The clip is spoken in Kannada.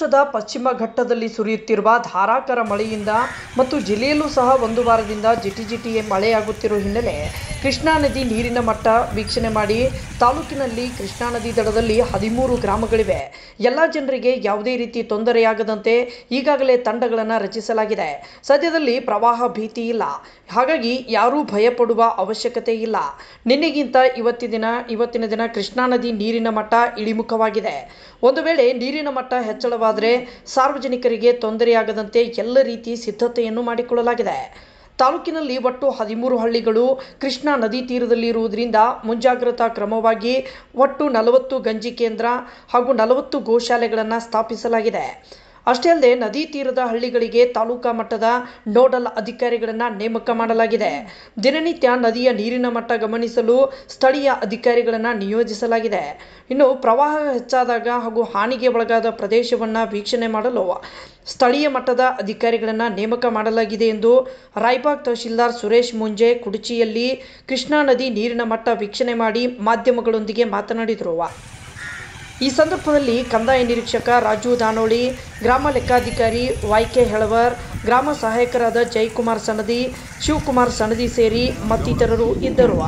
ರಾಜ್ಯದ ಪಶ್ಚಿಮ ಘಟ್ಟದಲ್ಲಿ ಸುರಿಯುತ್ತಿರುವ ಧಾರಾಕಾರ ಮಳೆಯಿಂದ ಮತ್ತು ಜಿಲ್ಲೆಯಲ್ಲೂ ಸಹ ಒಂದು ವಾರದಿಂದ ಜಿಟಿ ಮಳೆಯಾಗುತ್ತಿರುವ ಹಿನ್ನೆಲೆ ಕೃಷ್ಣಾ ನದಿ ನೀರಿನ ಮಟ್ಟ ವೀಕ್ಷಣೆ ಮಾಡಿ ತಾಲೂಕಿನಲ್ಲಿ ಕೃಷ್ಣಾ ನದಿ ದಡದಲ್ಲಿ 13 ಗ್ರಾಮಗಳಿವೆ. ಎಲ್ಲ ಜನರಿಗೆ ಯಾವುದೇ ರೀತಿ ತೊಂದರೆಯಾಗದಂತೆ ಈಗಾಗಲೇ ತಂಡಗಳನ್ನು ರಚಿಸಲಾಗಿದೆ. ಸದ್ಯದಲ್ಲಿ ಪ್ರವಾಹ ಭೀತಿ ಇಲ್ಲ, ಹಾಗಾಗಿ ಯಾರೂ ಭಯಪಡುವ ಅವಶ್ಯಕತೆ ಇಲ್ಲ. ನಿನ್ನೆಗಿಂತ ಇವತ್ತಿನ ದಿನ ಕೃಷ್ಣಾ ನದಿ ನೀರಿನ ಮಟ್ಟ ಇಳಿಮುಖವಾಗಿದೆ. ಒಂದು ವೇಳೆ ನೀರಿನ ಮಟ್ಟ ಹೆಚ್ಚಳವಾದರೆ ಸಾರ್ವಜನಿಕರಿಗೆ ತೊಂದರೆಯಾಗದಂತೆ ಎಲ್ಲ ರೀತಿ ಸಿದ್ಧತೆಯನ್ನು ಮಾಡಿಕೊಳ್ಳಲಾಗಿದೆ. ತಾಲೂಕಿನಲ್ಲಿ ಒಟ್ಟು 13 ಹಳ್ಳಿಗಳು ಕೃಷ್ಣಾ ನದಿ ತೀರದಲ್ಲಿ ಇರುವುದರಿಂದ ಮುಂಜಾಗ್ರತಾ ಕ್ರಮವಾಗಿ ಒಟ್ಟು 40 ಗಂಜಿ ಕೇಂದ್ರ ಹಾಗೂ 40 ಗೋಶಾಲೆಗಳನ್ನು ಸ್ಥಾಪಿಸಲಾಗಿದೆ. ಅಷ್ಟೇ ಅಲ್ಲದೆ ನದಿ ತೀರದ ಹಳ್ಳಿಗಳಿಗೆ ತಾಲೂಕಾ ಮಟ್ಟದ ನೋಡಲ್ ಅಧಿಕಾರಿಗಳನ್ನು ನೇಮಕ ಮಾಡಲಾಗಿದೆ. ದಿನನಿತ್ಯ ನದಿಯ ನೀರಿನ ಮಟ್ಟ ಗಮನಿಸಲು ಸ್ಥಳೀಯ ಅಧಿಕಾರಿಗಳನ್ನು ನಿಯೋಜಿಸಲಾಗಿದೆ. ಇನ್ನು ಪ್ರವಾಹ ಹೆಚ್ಚಾದಾಗ ಹಾಗೂ ಹಾನಿಗೆ ಒಳಗಾದ ಪ್ರದೇಶವನ್ನು ವೀಕ್ಷಣೆ ಮಾಡಲು ಸ್ಥಳೀಯ ಮಟ್ಟದ ಅಧಿಕಾರಿಗಳನ್ನು ನೇಮಕ ಮಾಡಲಾಗಿದೆ ಎಂದು ರಾಯಬಾಗ್ ತಹಶೀಲ್ದಾರ್ ಸುರೇಶ್ ಮುಂಜೆ ಕುಡಚಿಯಲ್ಲಿ ಕೃಷ್ಣಾ ನದಿ ನೀರಿನ ಮಟ್ಟ ವೀಕ್ಷಣೆ ಮಾಡಿ ಮಾಧ್ಯಮಗಳೊಂದಿಗೆ ಮಾತನಾಡಿದರು. ಈ ಸಂದರ್ಭದಲ್ಲಿ ಕಂದಾಯ ನಿರೀಕ್ಷಕ ರಾಜು ದಾನೋಳಿ, ಗ್ರಾಮ ಲೆಕ್ಕಾಧಿಕಾರಿ YK ಹೆಳವರ್, ಗ್ರಾಮ ಸಹಾಯಕರಾದ ಜಯಕುಮಾರ್ ಸನದಿ, ಶಿವಕುಮಾರ್ ಸನದಿ ಸೇರಿ ಮತ್ತಿತರರು ಇದ್ದರು.